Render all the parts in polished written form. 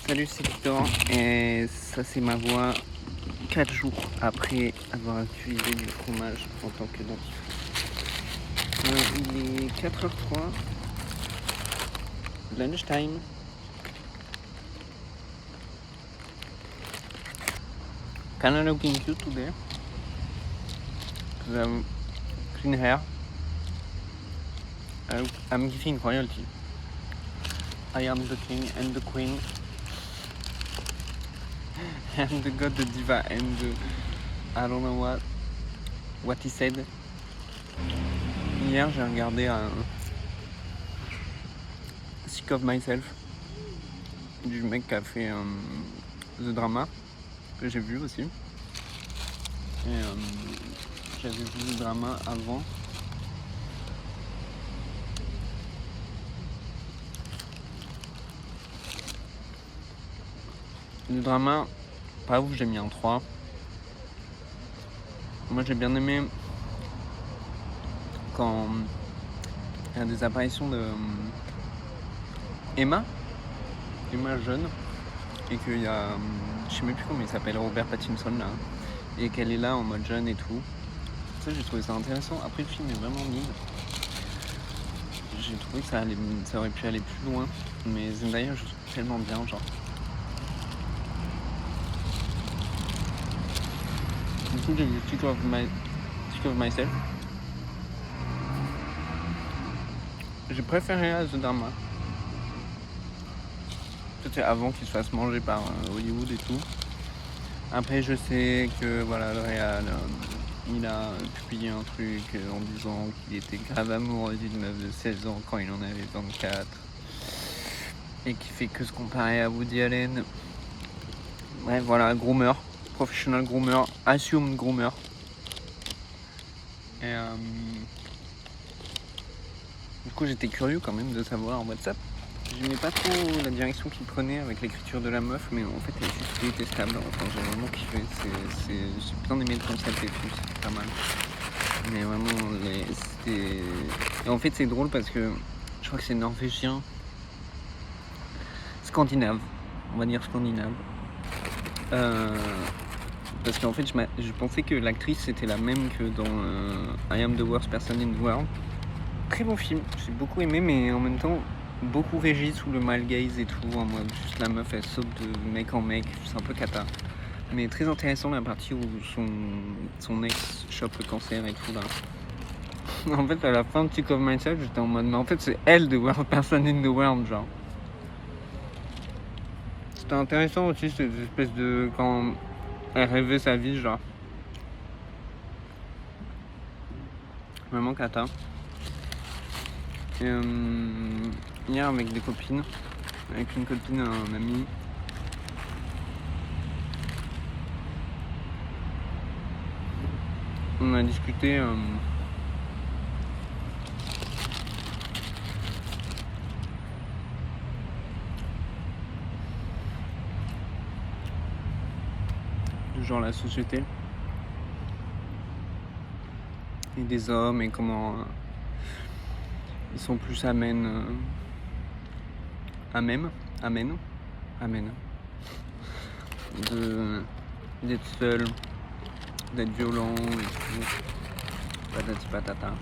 Salut, c'est Victor et ça c'est ma voix 4 jours après avoir utilisé du fromage en tant que dentifrice. Il est 4h03, lunchtime. Kinda looking cute today because I'm clean hair. I'm giving royalty. I am the king and the queen. And the god, the diva, and the, I don't know what he said. Hier, j'ai regardé un Sick of Myself du mec qui a fait The Drama, que j'ai vu aussi. Et j'avais vu The Drama avant. Le drama, pas ouf, j'ai mis un 3. Moi j'ai bien aimé quand il y a des apparitions de Emma jeune, et qu'il y a, je sais même plus comment il s'appelle, Robert Pattinson là, et qu'elle est là en mode jeune et tout. Ça j'ai trouvé ça intéressant. Après le film est vraiment nul. J'ai trouvé que ça aurait pu aller plus loin, mais Zendaya je trouve tellement bien, genre. Du coup, j'ai vu Sick of Myself. J'ai préféré à The Drama. C'était avant qu'il se fasse manger par Hollywood et tout. Après, je sais que voilà, le réal, il a publié un truc en disant qu'il était grave amoureux d'une meuf de 16 ans quand il en avait 24. Et qui fait que se comparer à Woody Allen. Bref, voilà, groomer. Professional groomer, assumed groomer. Et du coup j'étais curieux quand même de savoir en WhatsApp. J'aimais pas trop la direction qu'il prenait avec l'écriture de la meuf, mais en fait elle est juste détestable. Enfin, j'ai vraiment kiffé, j'ai bien aimé le concept et tout, c'était pas mal. Mais vraiment, c'était... Et en fait c'est drôle parce que je crois que c'est norvégien. Scandinave, on va dire scandinave. Parce qu'en fait, je pensais que l'actrice c'était la même que dans I Am the Worst Person in the World. Très bon film, j'ai beaucoup aimé, mais en même temps, beaucoup régi sous le male gaze et tout. En mode, juste la meuf elle saute de mec en mec, c'est un peu cata. Mais très intéressant la partie où son ex chope le cancer et tout là. En fait, à la fin de Sick of Myself, j'étais en mode, mais en fait, c'est elle the worst person in the world, genre. C'était intéressant aussi cette espèce de. Quand elle rêvait sa vie, genre. Vraiment cata. Et hier avec des copines, avec une copine, un ami. On a discuté genre la société et des hommes et comment ils sont plus amènes d'être seuls, d'être violents et tout, patati patata.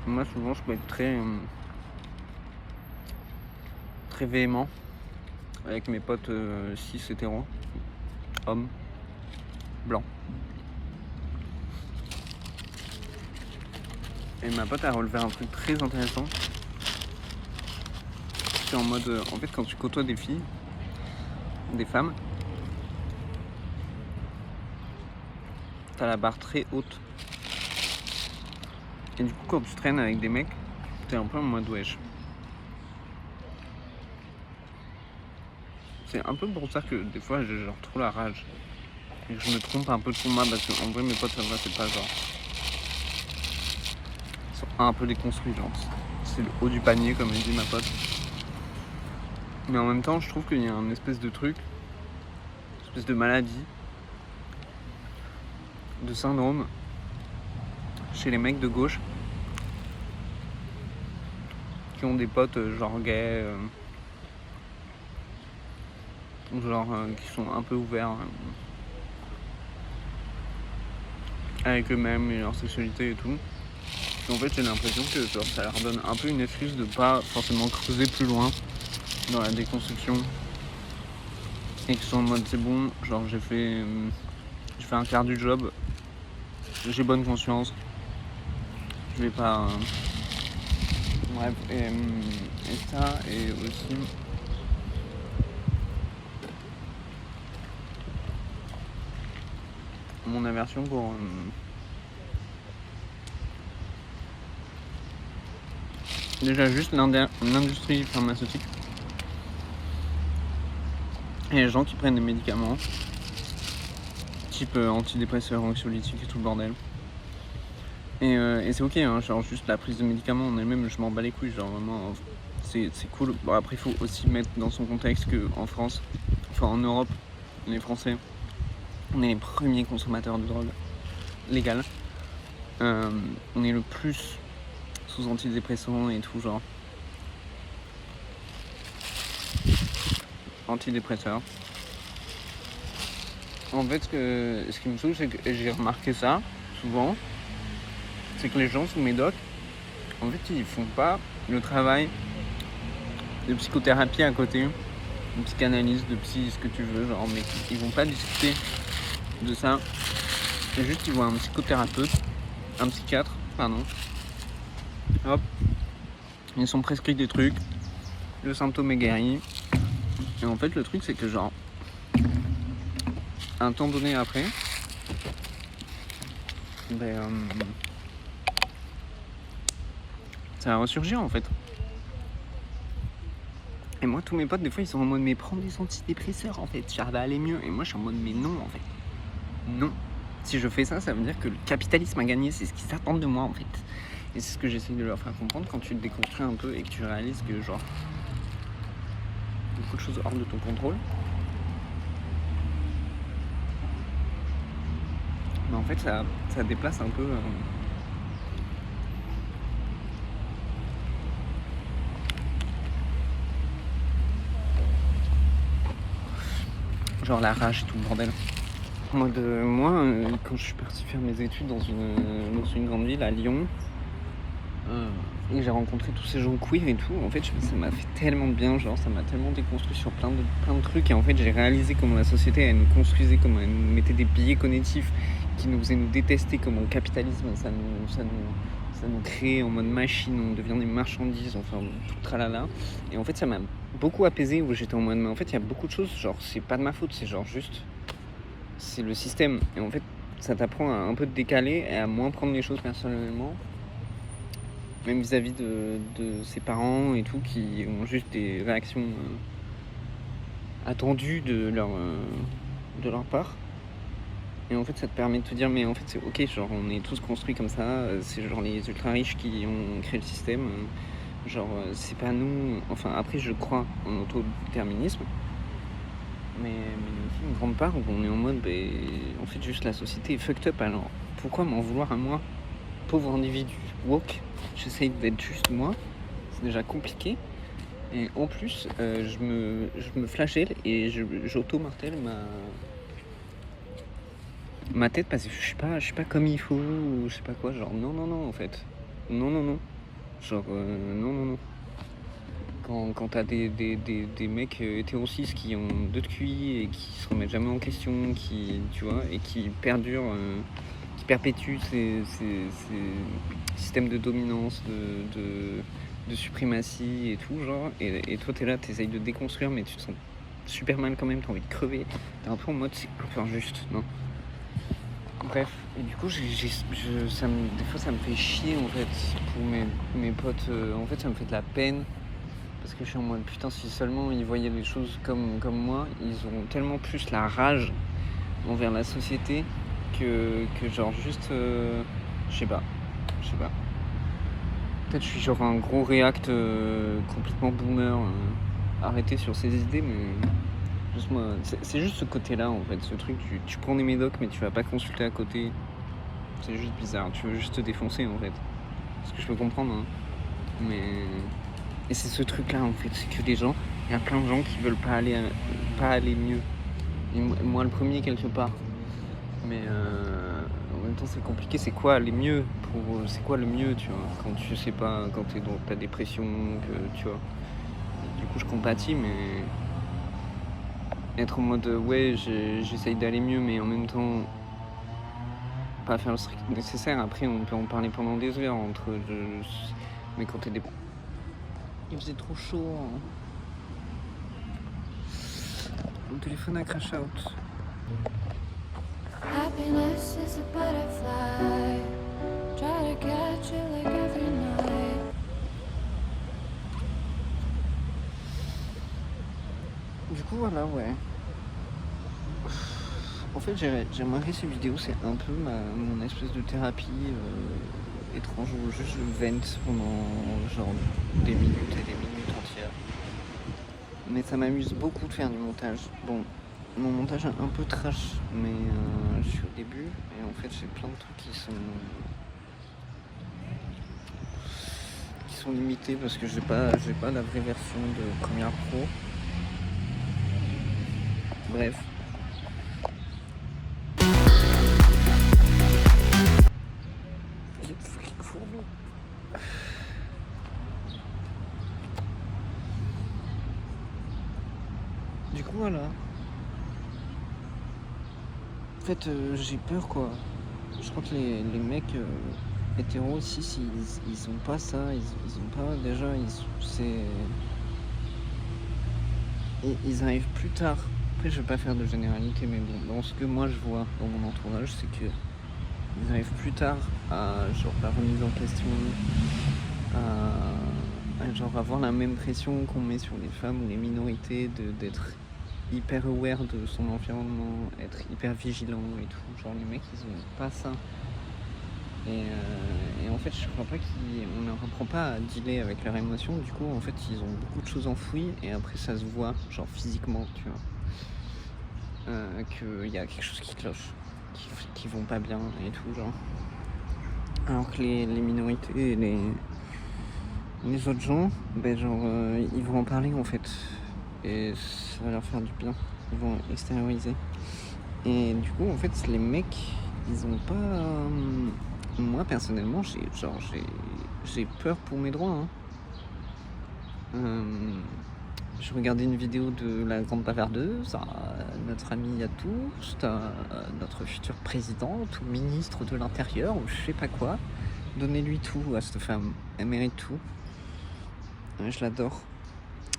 Moi souvent je peux être très véhément avec mes potes cis hétéros, hommes, blancs. Et ma pote a relevé un truc très intéressant. C'est en mode, en fait quand tu côtoies des filles, des femmes, t'as la barre très haute. Et du coup quand tu traînes avec des mecs, t'es un peu en mode wesh. C'est un peu pour ça que des fois j'ai genre trop la rage. Et que je me trompe un peu de format parce qu'en vrai mes potes ça va, c'est pas genre. Ils sont un peu déconstruits, genre. C'est le haut du panier comme dit ma pote. Mais en même temps je trouve qu'il y a un espèce de truc, une espèce de maladie, de syndrome chez les mecs de gauche qui ont des potes genre gays, qui sont un peu ouverts avec eux-mêmes et leur sexualité et tout. Et en fait, j'ai l'impression que genre, ça leur donne un peu une excuse de pas forcément creuser plus loin dans la déconstruction. Et qu'ils sont en mode c'est bon, genre j'ai fait un quart du job, j'ai bonne conscience, je vais pas. Bref, et ça, et aussi. Mon aversion pour. Déjà, juste l'industrie pharmaceutique. Et les gens qui prennent des médicaments, type antidépresseurs, anxiolytiques et tout le bordel. Et c'est ok, hein, genre juste la prise de médicaments en elle-même, je m'en bats les couilles, genre vraiment, c'est cool. Bon, après, il faut aussi mettre dans son contexte qu'en France, enfin en Europe, les Français, on est les premiers consommateurs de drogue légale. On est le plus sous antidépresseurs et tout, genre. Antidépresseurs. En fait, ce qui me saoule, c'est que j'ai remarqué ça, souvent, c'est que les gens sous médoc, en fait, ils font pas le travail de psychothérapie à côté, de psychanalyse, de psy, ce que tu veux, genre, mais ils vont pas discuter de ça. C'est juste qu'ils voient un psychothérapeute, un psychiatre, pardon. Hop, ils sont prescrits des trucs, le symptôme est guéri. Et en fait, le truc, c'est que genre, un temps donné après, ça va ressurgir en fait. Et moi, tous mes potes, des fois, ils sont en mode mais prends des antidépresseurs en fait, ça va aller mieux. Et moi, je suis en mode mais non en fait. Non. Si je fais ça, ça veut dire que le capitalisme a gagné, c'est ce qu'ils attendent de moi en fait. Et c'est ce que j'essaie de leur faire comprendre quand tu te déconstruis un peu et que tu réalises que genre, beaucoup de choses hors de ton contrôle. Mais en fait, ça déplace un peu. Genre la rage et tout le bordel. En mode, moi, quand je suis parti faire mes études dans une grande ville, à Lyon, et j'ai rencontré tous ces gens queer et tout, en fait, ça m'a fait tellement de bien, genre, ça m'a tellement déconstruit sur plein de trucs, et en fait, j'ai réalisé comment la société, elle nous construisait, comment elle nous mettait des piliers cognitifs qui nous faisaient nous détester, comment le capitalisme, ça nous créait en mode machine, on devient des marchandises, enfin, tout le tralala. Et en fait, ça m'a beaucoup apaisé, où j'étais en mode, mais en fait, il y a beaucoup de choses, genre, c'est pas de ma faute, c'est genre juste... c'est le système. Et en fait, ça t'apprend à un peu te décaler et à moins prendre les choses personnellement. Même vis-à-vis de ses parents et tout, qui ont juste des réactions attendues de leur part. Et en fait, ça te permet de te dire, mais en fait, c'est ok, genre, on est tous construits comme ça. C'est genre les ultra riches qui ont créé le système. Genre, c'est pas nous. Enfin, après, je crois en autodéterminisme. Mais il y a aussi une grande part où on est en mode, en fait, juste la société est fucked up, alors pourquoi m'en vouloir à moi, pauvre individu woke? J'essaye d'être juste moi, c'est déjà compliqué. Et en plus, je me flagelle et j'auto-martèle ma tête parce que je suis pas comme il faut, ou je sais pas quoi, genre non, en fait. Non. Genre, non. Quand t'as des mecs hétéro-cis qui ont deux de QI et qui se remettent jamais en question, tu vois, et qui perdurent, qui perpétuent ces systèmes de dominance, de suprématie et tout, genre, et toi t'es là, t'essayes de déconstruire, mais tu te sens super mal quand même, t'as envie de crever, t'es un peu en mode c'est un peu injuste, non? Bref, et du coup, des fois ça me fait chier en fait pour mes potes, en fait ça me fait de la peine. Parce que je suis en mode putain, si seulement ils voyaient les choses comme moi, ils auront tellement plus la rage envers la société que genre juste, je sais pas. Peut-être je suis genre un gros react complètement boomer, arrêté sur ces idées, mais juste moi, c'est juste ce côté-là en fait, ce truc, tu prends des médocs mais tu vas pas consulter à côté, c'est juste bizarre, tu veux juste te défoncer en fait. Ce que je peux comprendre, hein. Mais Et c'est ce truc là en fait, c'est que les gens, il y a plein de gens qui veulent pas aller mieux. Et moi le premier quelque part. Mais en même temps c'est compliqué, c'est quoi aller mieux c'est quoi le mieux, tu vois, quand tu sais pas, quand t'es dans ta dépression, que tu vois. Du coup je compatis, mais être en mode ouais j'essaye d'aller mieux, mais en même temps pas faire le strict nécessaire. Après on peut en parler pendant des heures mais quand t'es il faisait trop chaud, hein. Mon téléphone a crash out. Happiness is a butterfly. Try to catch it like every night. Du coup voilà, ouais. En fait j'aimerais ces vidéos, c'est un peu mon espèce de thérapie étrange où juste je vente pendant genre des minutes et des minutes entières. Mais ça m'amuse beaucoup de faire du montage. Bon, mon montage est un peu trash, mais je suis au début et en fait j'ai plein de trucs qui sont limités parce que j'ai pas la vraie version de Premiere Pro. Bref. J'ai fucking fourmi. Du coup voilà. En fait j'ai peur quoi. Je crois que les mecs hétéros aussi, ils ont pas ça, ils ont pas déjà, ils arrivent plus tard. Après je vais pas faire de généralité, mais bon, dans ce que moi je vois dans mon entourage, c'est que ils arrivent plus tard à genre la remise en question, à genre avoir la même pression qu'on met sur les femmes ou les minorités, d'être hyper aware de son environnement, être hyper vigilant et tout. Genre les mecs ils ont pas ça. Et en fait je crois pas qu'on leur apprend pas à dealer avec leurs émotions. Du coup en fait ils ont beaucoup de choses enfouies et après ça se voit genre physiquement, tu vois, qu'il y a quelque chose qui cloche, qui vont pas bien et tout genre. Alors que les minorités et les autres gens, ben genre ils vont en parler en fait et ça va leur faire du bien, ils vont extérioriser. Et du coup en fait les mecs ils ont pas moi personnellement j'ai peur pour mes droits, hein. Je regardais une vidéo de la grande bavardeuse, notre amie à tous, notre future présidente ou ministre de l'Intérieur ou je sais pas quoi. Donnez-lui tout à cette femme, elle mérite tout. Je l'adore.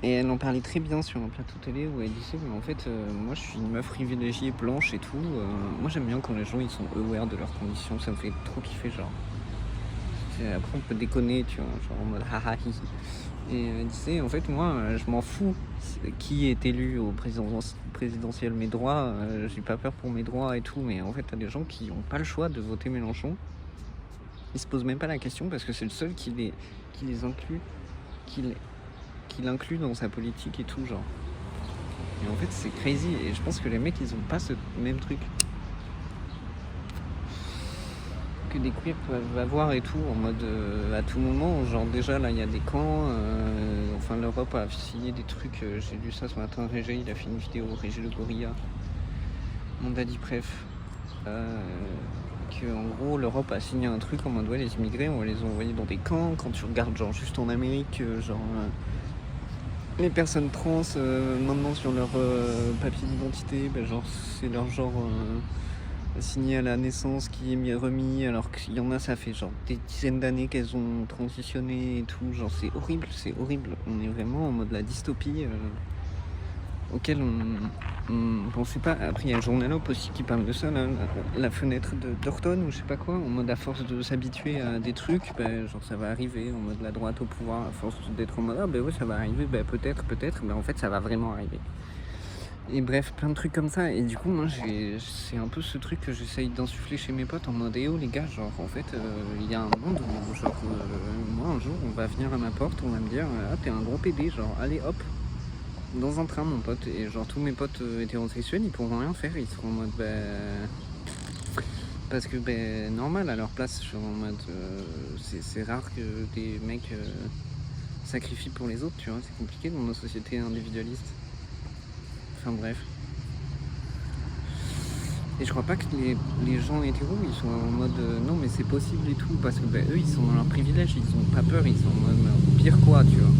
Et elle en parlait très bien sur un plateau télé où elle disait mais en fait moi je suis une meuf privilégiée blanche et tout. Moi j'aime bien quand les gens ils sont aware de leurs conditions, ça me fait trop kiffer genre. Après on peut déconner tu vois, genre en mode haha hi. Et elle disait en fait moi je m'en fous qui est élu au présidentiel, mes droits, j'ai pas peur pour mes droits et tout, mais en fait t'as des gens qui ont pas le choix de voter Mélenchon. Ils se posent même pas la question parce que c'est le seul qui les inclut, qui l'inclut dans sa politique et tout genre. Et en fait c'est crazy et je pense que les mecs ils ont pas ce même truc que des queers peuvent avoir et tout en mode à tout moment, genre déjà là il y a des camps, enfin l'Europe a signé des trucs, j'ai lu ça ce matin, Régé il a fait une vidéo, Régé le gorilla, mon daddy pref, que en gros l'Europe a signé un truc en mode ouais les immigrés on va les envoyer dans des camps. Quand tu regardes genre juste en Amérique, genre les personnes trans maintenant sur leur papier d'identité, ben, genre c'est leur genre signé à la naissance qui est remis, alors qu'il y en a ça fait genre des dizaines d'années qu'elles ont transitionné et tout, genre c'est horrible, on est vraiment en mode la dystopie auquel on pensait pas. Après il y a le journal Op aussi qui parle de ça là, la fenêtre de Thornton ou je sais pas quoi, en mode à force de s'habituer à des trucs, ben, genre ça va arriver, en mode la droite au pouvoir, à force d'être en mode ah ben ouais ça va arriver, ben peut-être, mais en fait ça va vraiment arriver. Et bref, plein de trucs comme ça. Et du coup, moi, c'est un peu ce truc que j'essaye d'insuffler chez mes potes en mode eh oh les gars, genre en fait, il y a un monde où genre moi un jour on va venir à ma porte, on va me dire ah t'es un gros PD, genre allez hop dans un train mon pote. Et genre tous mes potes hétérosexuels ils pourront rien faire, ils seront en mode parce que normal à leur place, genre en mode c'est rare que des mecs sacrifient pour les autres, tu vois. C'est compliqué dans nos sociétés individualistes. Enfin bref. Et je crois pas que les gens hétéros ils sont en mode non mais c'est possible et tout, parce que eux ils sont dans leur privilège, ils ont pas peur, ils sont en mode pire quoi, tu vois.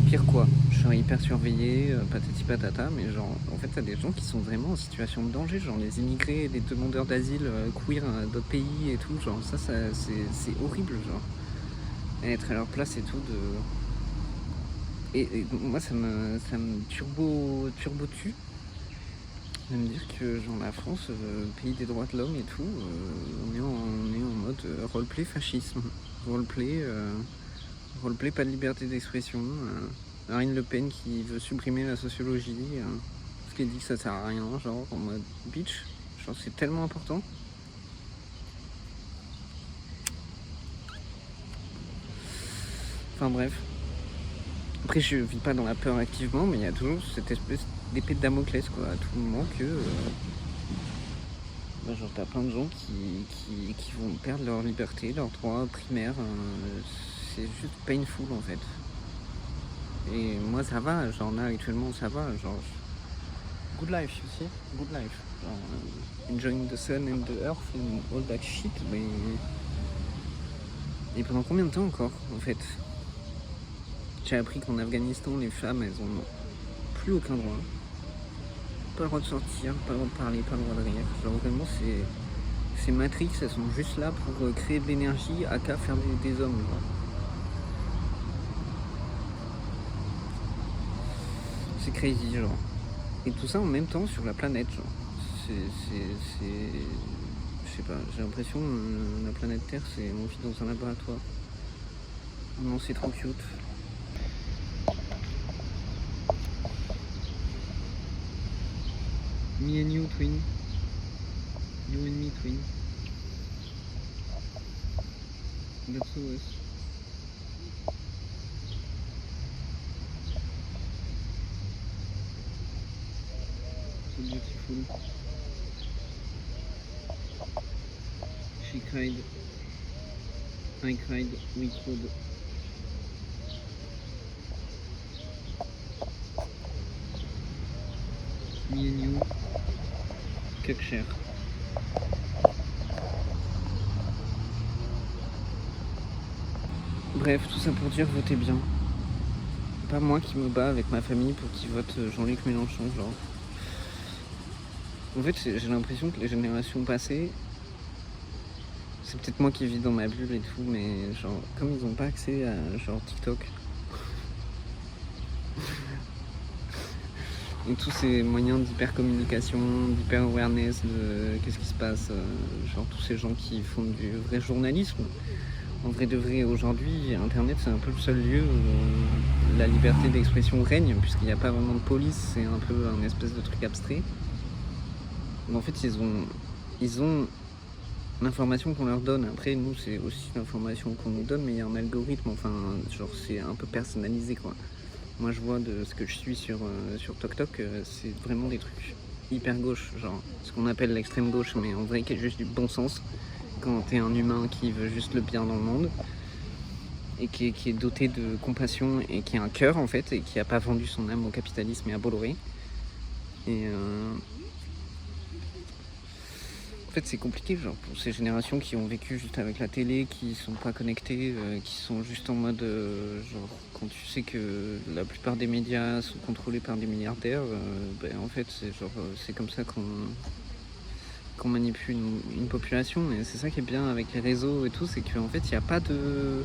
Pire quoi, je suis hyper surveillé, patati patata, mais genre en fait t'as des gens qui sont vraiment en situation de danger, genre les immigrés, les demandeurs d'asile queer d'autres pays et tout, genre ça c'est horrible, genre. Et être à leur place et tout et moi ça me turbo tue de me dire que genre la France, pays des droits de l'homme et tout, on est en mode roleplay fascisme, roleplay pas de liberté d'expression, Marine Le Pen qui veut supprimer la sociologie, parce qu'elle dit que ça sert à rien, genre en mode bitch, genre c'est tellement important. Enfin bref. Après je vis pas dans la peur activement, mais il y a toujours cette espèce d'épée de Damoclès quoi, à tout moment que genre t'as plein de gens qui vont perdre leur liberté, leurs droits primaires, c'est juste painful en fait. Et moi ça va, genre là actuellement ça va, genre good life, you see, good life, genre, enjoying the sun and the earth and all that shit, mais et pendant combien de temps encore en fait? J'ai appris qu'en Afghanistan les femmes elles ont plus aucun droit, pas le droit de sortir, pas le droit de parler, pas le droit de rire, genre vraiment ces Matrix elles sont juste là pour créer de l'énergie à qu'à faire des hommes genre. C'est crazy genre. Et tout ça en même temps sur la planète genre. Je sais pas, j'ai l'impression la planète Terre c'est on vit dans un laboratoire. Non c'est trop cute. Me and you twin. You and me twin. That's so us. So beautiful. She cried. I cried. We cried. Me and you. Quelque cher. Bref, tout ça pour dire votez bien. Pas moi qui me bats avec ma famille pour qu'ils votent Jean-Luc Mélenchon, genre. En fait, j'ai l'impression que les générations passées, c'est peut-être moi qui vis dans ma bulle et tout, mais genre, comme ils n'ont pas accès à genre TikTok et tous ces moyens d'hyper-communication, d'hyper-awareness de qu'est-ce qui se passe, genre tous ces gens qui font du vrai journalisme. En vrai de vrai, aujourd'hui, Internet c'est un peu le seul lieu où la liberté d'expression règne, puisqu'il n'y a pas vraiment de police, c'est un peu un espèce de truc abstrait. Donc en fait, ils ont l'information qu'on leur donne. Après, nous, c'est aussi l'information qu'on nous donne, mais il y a un algorithme, enfin, genre c'est un peu personnalisé quoi. Moi je vois de ce que je suis sur TokTok, c'est vraiment des trucs hyper gauche, genre ce qu'on appelle l'extrême gauche, mais en vrai qui est juste du bon sens quand t'es un humain qui veut juste le bien dans le monde et qui est doté de compassion et qui a un cœur en fait et qui a pas vendu son âme au capitalisme et à Bolloré. Et en fait c'est compliqué genre pour ces générations qui ont vécu juste avec la télé, qui sont pas connectées, qui sont juste en mode genre quand tu sais que la plupart des médias sont contrôlés par des milliardaires, en fait c'est genre c'est comme ça qu'on manipule une population, et c'est ça qui est bien avec les réseaux et tout, c'est qu'en fait il n'y a pas de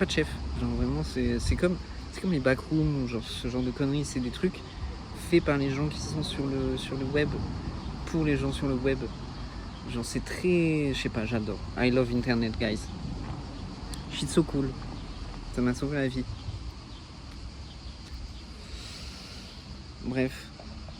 chef, genre vraiment c'est comme les backrooms ou genre ce genre de conneries, c'est des trucs faits par les gens qui sont sur le web pour les gens sur le web. Genre c'est très, je sais pas, j'adore. I love internet guys. Shit so cool. Ça m'a sauvé la vie. Bref.